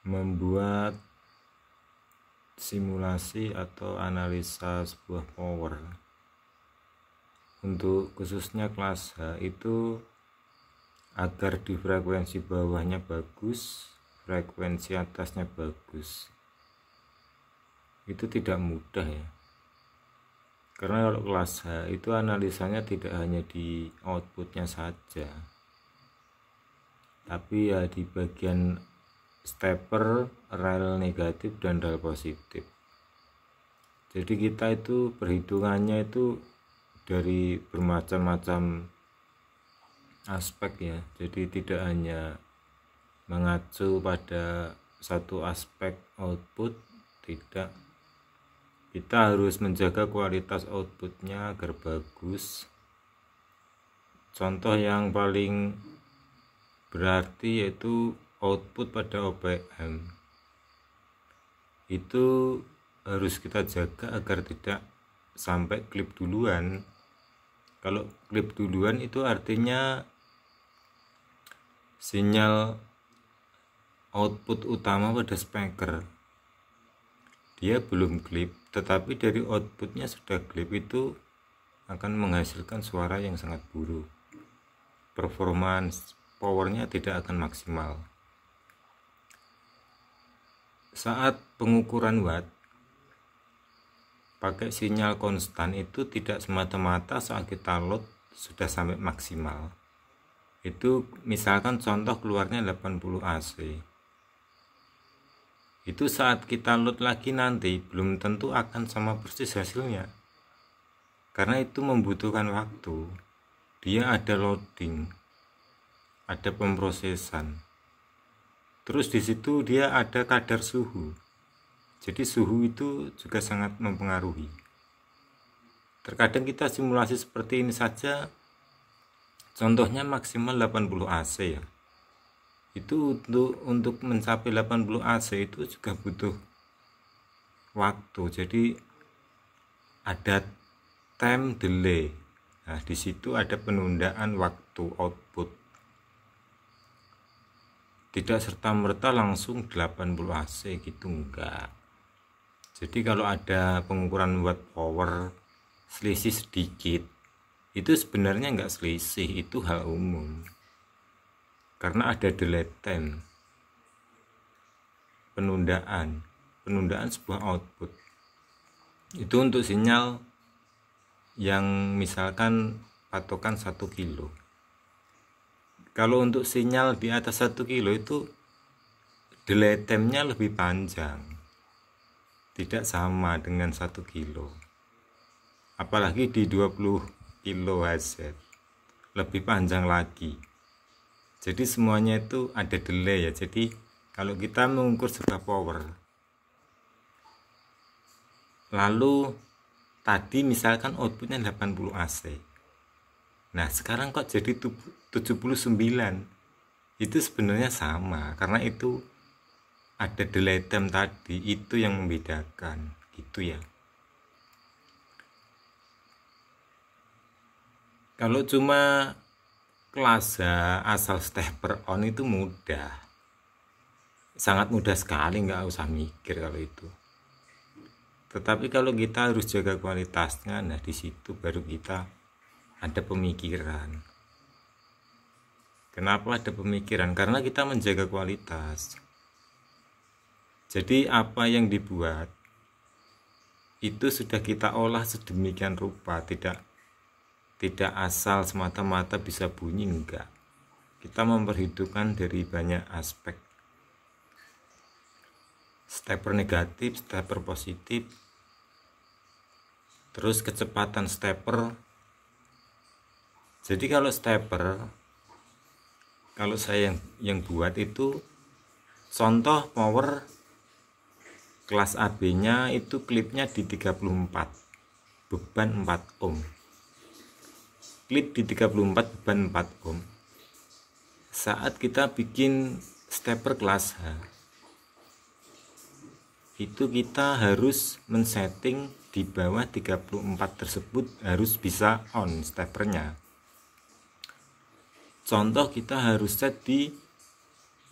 membuat simulasi atau analisa sebuah power. Untuk khususnya kelas H itu agar di frekuensi bawahnya bagus, frekuensi atasnya bagus, itu tidak mudah ya. Karena kalau kelas H itu analisanya tidak hanya di outputnya saja, tapi ya di bagian stepper, rel negatif dan rel positif. Jadi kita itu perhitungannya itu dari bermacam-macam aspek ya. Jadi tidak hanya mengacu pada satu aspek output, tidak. Kita harus menjaga kualitas outputnya agar bagus. Contoh yang paling berarti yaitu output pada OPM. Itu harus kita jaga agar tidak sampai klip duluan. Kalau klip duluan itu artinya sinyal output utama pada speaker dia belum klip, tetapi dari outputnya sudah klip, itu akan menghasilkan suara yang sangat buruk. Performance powernya tidak akan maksimal. Saat pengukuran watt pakai sinyal konstan itu tidak semata-mata saat kita load sudah sampai maksimal. Itu misalkan contoh keluarnya 80 AC. Itu saat kita load lagi nanti belum tentu akan sama persis hasilnya. Karena itu membutuhkan waktu. Dia ada loading, ada pemrosesan. Terus di situ dia ada kadar suhu. Jadi suhu itu juga sangat mempengaruhi. Terkadang kita simulasi seperti ini saja, contohnya maksimal 80 AC ya. Itu untuk mencapai 80 AC itu juga butuh waktu. Jadi ada time delay. Nah, di situ ada penundaan waktu output. Tidak serta-merta langsung 80 AC gitu, enggak. Jadi kalau ada pengukuran watt power selisih sedikit, itu sebenarnya enggak selisih, itu hal umum. Karena ada delay time, penundaan sebuah output. Itu untuk sinyal yang misalkan patokan 1 kilo. Kalau untuk sinyal di atas 1 kilo itu delay time-nya lebih panjang. Tidak sama dengan 1 kilo. Apalagi di 20 kilo Hz. Lebih panjang lagi. Jadi semuanya itu ada delay ya. Jadi kalau kita mengukur sebuah power, lalu tadi misalkan outputnya 80 AC. Nah sekarang kok jadi 79. Itu sebenarnya sama. Karena itu ada delay time tadi, itu yang membedakan gitu ya. Kalau cuma kelas asal stepper on itu mudah, sangat mudah sekali, nggak usah mikir kalau itu. Tetapi kalau kita harus jaga kualitasnya, nah di situ baru kita ada pemikiran. Kenapa ada pemikiran? Karena kita menjaga kualitas. Jadi apa yang dibuat itu sudah kita olah sedemikian rupa, tidak asal semata-mata bisa bunyi, enggak. Kita memperhitungkan dari banyak aspek. Stepper negatif, stepper positif, terus kecepatan stepper. Jadi kalau stepper, kalau saya yang buat itu contoh power kelas AB nya itu klipnya di 34, beban 4 ohm. Klip di 34, beban 4 ohm. Saat kita bikin stepper kelas H, itu kita harus men-setting di bawah 34 tersebut harus bisa on steppernya. Contoh kita harus set di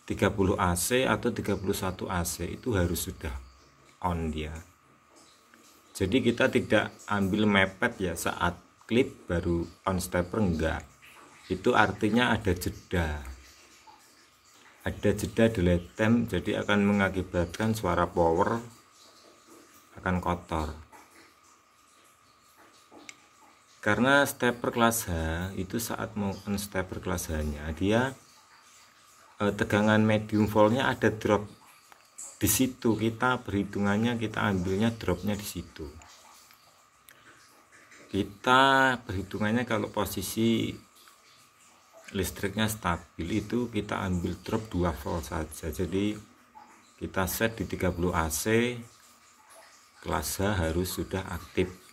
30 AC atau 31 AC itu harus sudah on dia. Jadi kita tidak ambil mepet ya saat klip baru on stepper, enggak. Itu artinya ada jeda delay time, jadi akan mengakibatkan suara power akan kotor. Karena stepper kelas H itu saat mau on stepper kelas H nya dia tegangan medium voltnya ada drop di situ. Kita perhitungannya, kita ambilnya dropnya di situ. Kita perhitungannya kalau posisi listriknya stabil itu kita ambil drop 2 volt saja. Jadi kita set di 30 AC, kelas H harus sudah aktif.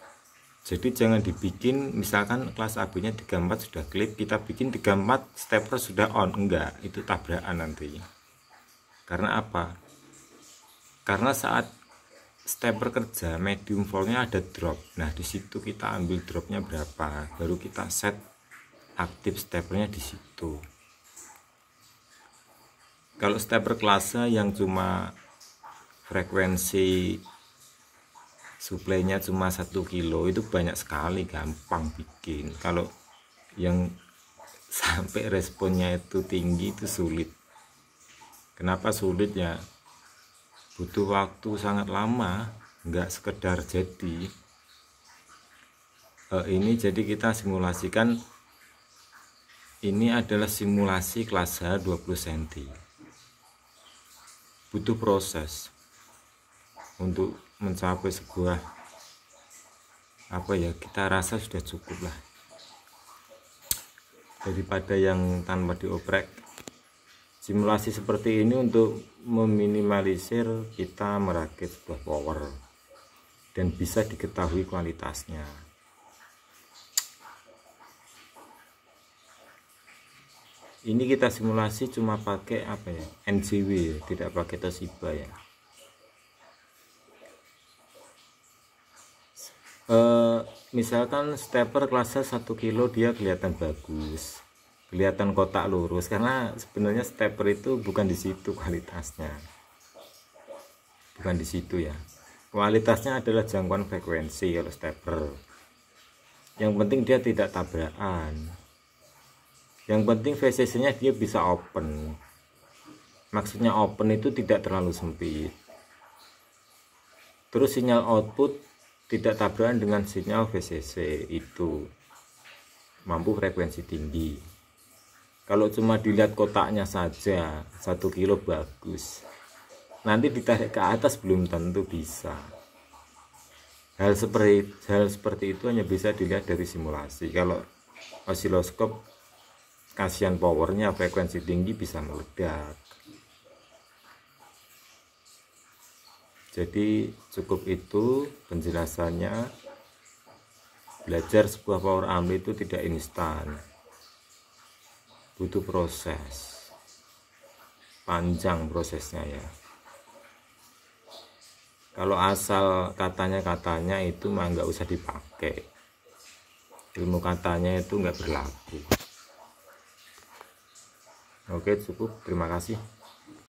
Jadi jangan dibikin misalkan kelas AB nya 34 sudah klip, kita bikin 34 stepper sudah on, enggak, itu tabrakan nanti. Karena apa? Karena saat stepper kerja medium voltnya ada drop. Nah di situ kita ambil dropnya berapa, baru kita set aktif steppernya di situ. Kalau stepper kelas A yang cuma frekuensi suplainya cuma 1 kilo itu banyak sekali, gampang bikin. Kalau yang sampai responnya itu tinggi itu sulit. Kenapa sulit ya? Butuh waktu sangat lama, nggak sekedar jadi. Ini jadi kita simulasikan, ini adalah simulasi kelas H 20 cm. Butuh proses untuk mencapai sebuah kita rasa sudah cukup lah, daripada yang tanpa dioprek. Simulasi seperti ini untuk meminimalisir kita merakit sebuah power dan bisa diketahui kualitasnya. Ini kita simulasi cuma pakai NJW, tidak pakai Toshiba ya. Misalkan stepper kelasnya 1 kilo dia kelihatan bagus, kelihatan kotak lurus, karena sebenarnya stepper itu bukan di situ kualitasnya, bukan di situ ya. Kualitasnya adalah jangkauan frekuensi kalau stepper. Yang penting dia tidak tabrakan, yang penting VCC nya dia bisa open. Maksudnya open itu tidak terlalu sempit, terus sinyal output tidak tabrakan dengan sinyal VCC, itu mampu frekuensi tinggi. Kalau cuma dilihat kotaknya saja 1 kilo bagus, nanti ditarik ke atas belum tentu bisa. Hal seperti itu hanya bisa dilihat dari simulasi. Kalau osiloskop kasihan powernya, frekuensi tinggi bisa meledak. Jadi cukup itu penjelasannya. Belajar sebuah power ampli itu tidak instan, butuh proses panjang prosesnya ya. Kalau asal katanya itu mah nggak usah dipakai, ilmu katanya itu nggak berlaku. Oke, cukup, terima kasih.